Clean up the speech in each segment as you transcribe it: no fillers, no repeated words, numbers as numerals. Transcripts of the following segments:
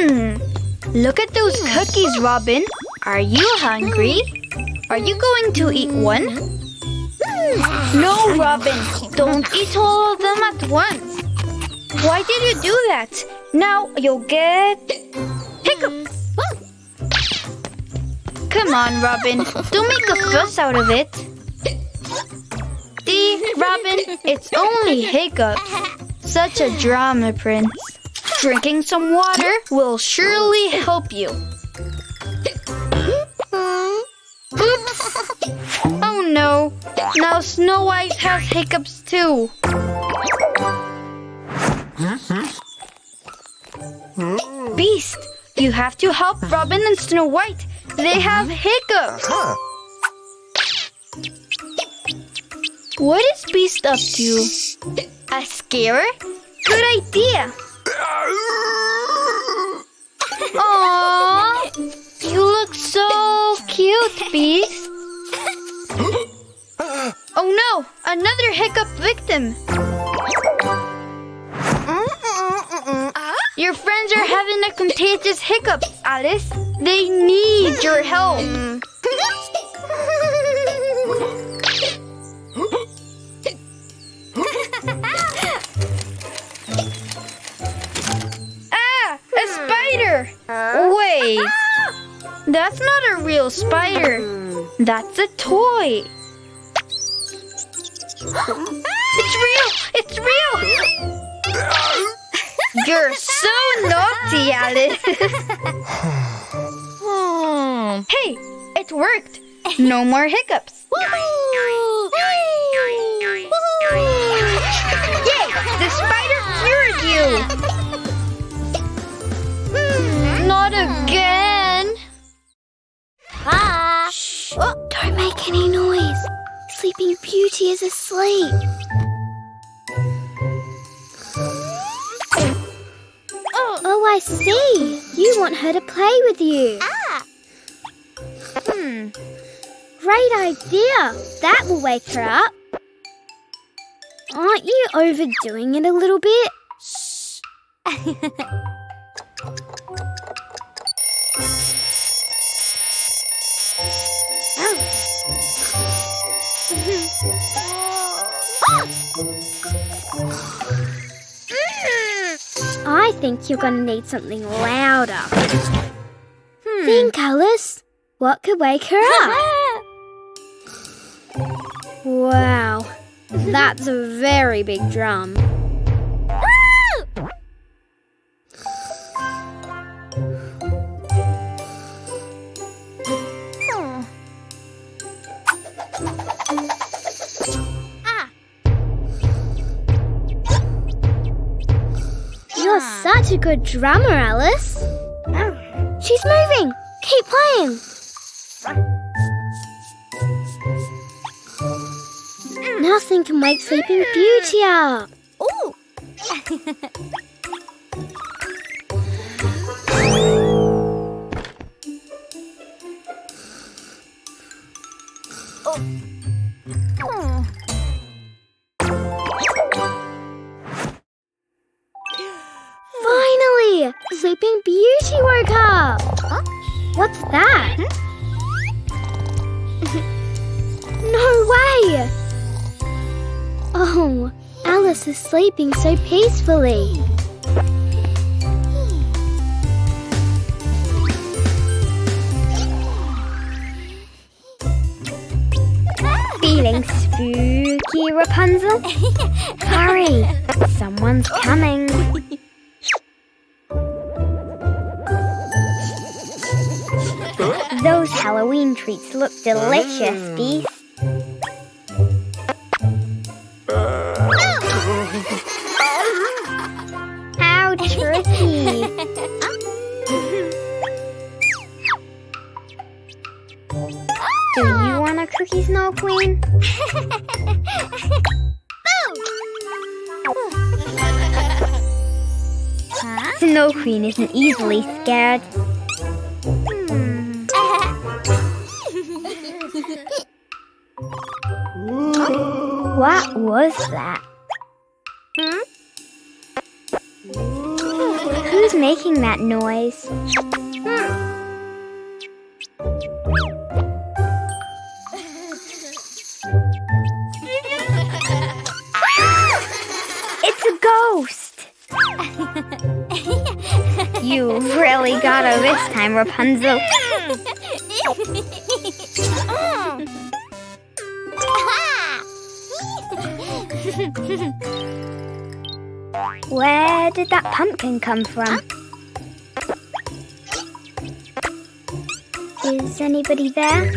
Look at those cookies, Robin. Are you hungry? Are you going to eat one? No, Robin. Don't eat all of them at once. Why did you do that? Now you'll get hiccups. Come on, Robin. Don't make a fuss out of it. See, Robin, it's only hiccups. Such a drama, Prince. Drinking some water will surely help you. Oops! Oh no! Now Snow White has hiccups too. Beast, you have to help Robin and Snow White. They have hiccups. What is Beast up to? A scare? Good idea. Aww, you look so cute, Beast. Oh no, another hiccup victim. Your friends are having a contagious hiccup, Alice. They need your help. A spider! Wait, that's not a real spider. That's a toy. It's real! It's real! You're so naughty, Alice. Hey, it worked. No more hiccups. Yay! The spider cured you. Not again. Shh! Don't make any noise. Sleeping Beauty is asleep. Oh, I see. You want her to play with you. Great idea. That will wake her up. Aren't you overdoing it a little bit? Shh. I think you're going to need something louder. Think, Alice. What could wake her up? Wow, that's a very big drum. You're such a good drummer, Alice. She's moving. Keep playing. Nothing can wake Sleeping Beauty up. Ooh. Finally! Sleeping Beauty woke up! Huh? What's that? No way! Oh, Alice is sleeping so peacefully. Feeling spooky, Rapunzel? Hurry, someone's coming. Those Halloween treats look delicious, Beast. How tricky. Do you want a cookie, Snow Queen? Snow Queen isn't easily scared. What was that? Who was making that noise? It's a ghost! You really got her this time, Rapunzel. Where did that pumpkin come from? Is anybody there?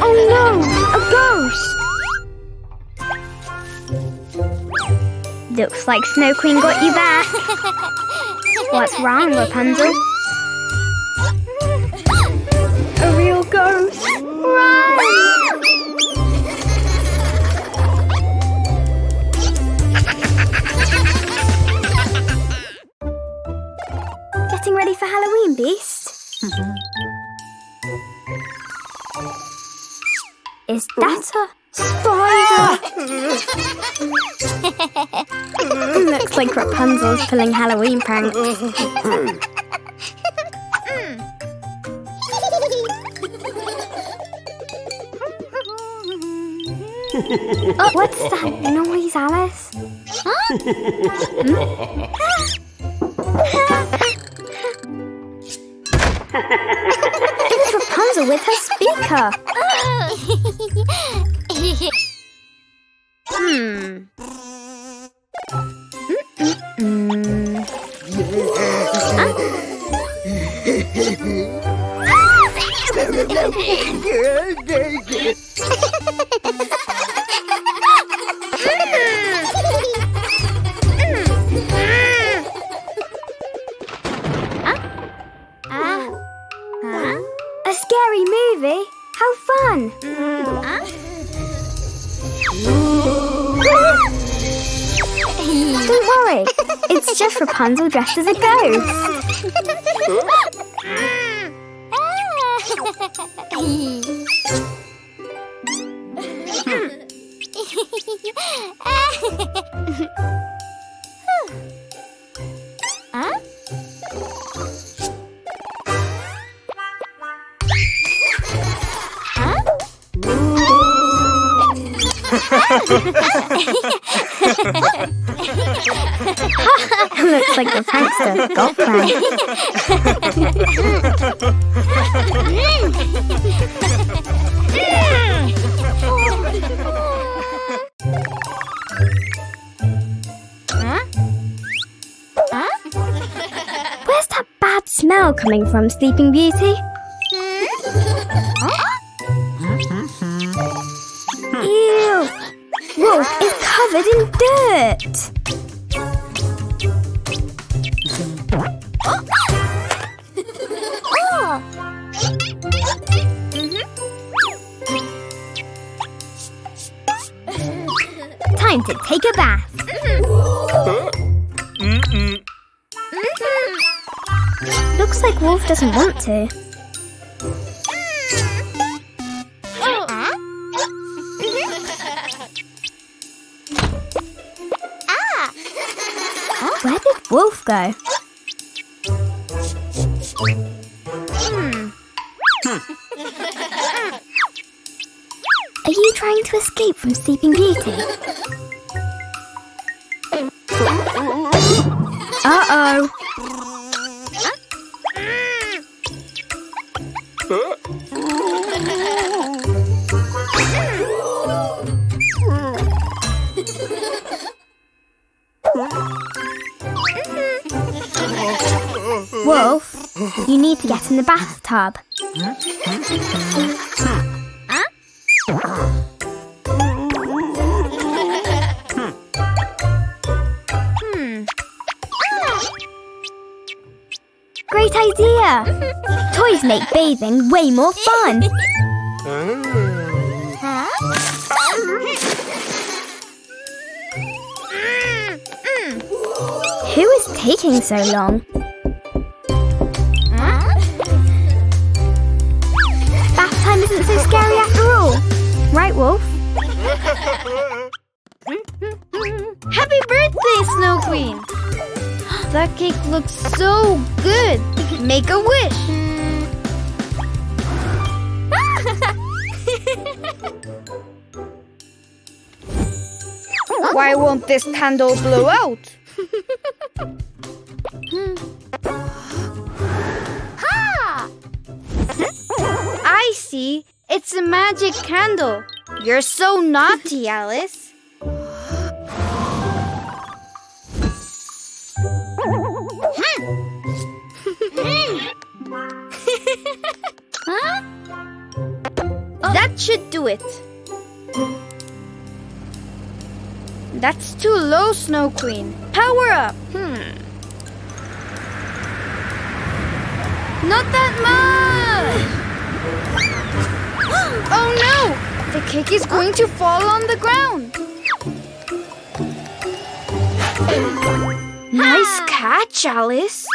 Oh no! A ghost! Looks like Snow Queen got you back. What's wrong, Rapunzel? A real ghost! Run! Getting ready for Halloween, Beast? Is that a spider? Looks like Rapunzel's pulling Halloween pranks. Oh, what's that noise, Alice? It's Rapunzel with her speaker. A scary movie? How fun! Don't worry, it's just Rapunzel dressed as a ghost. Looks like the prankster got pranked. Where's that bad smell coming from, Sleeping Beauty? Ew! Wolf is covered in dirt! Time to take a bath. Looks like Wolf doesn't want to. Where did Wolf go? Are you trying to escape from Sleeping Beauty? Uh-oh. Wolf, you need to get in the bathtub. Great idea! Toys make bathing way more fun. Who is taking so long? Bath time isn't so scary after all. Right, Wolf? Happy birthday, Snow Queen! That cake looks so good. Make a wish. Why won't this candle blow out? I see. It's a magic candle. You're so naughty, Alice. That should do it. That's too low, Snow Queen. Power up. Not that much. Oh no! The cake is going to fall on the ground. Nice catch, Alice.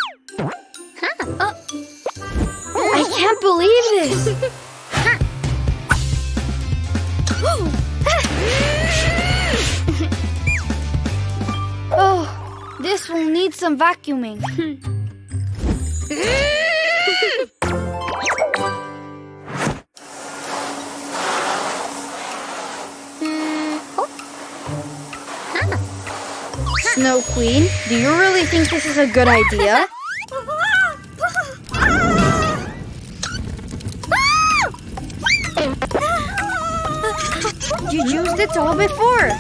I can't believe this. Oh, this will need some vacuuming. Snow Queen, do you really think this is a good idea? You used it all before.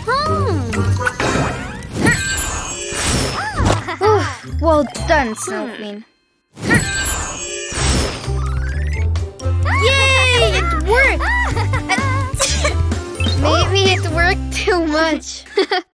Well done, Snow Queen. Yay! It worked! Maybe it worked too much.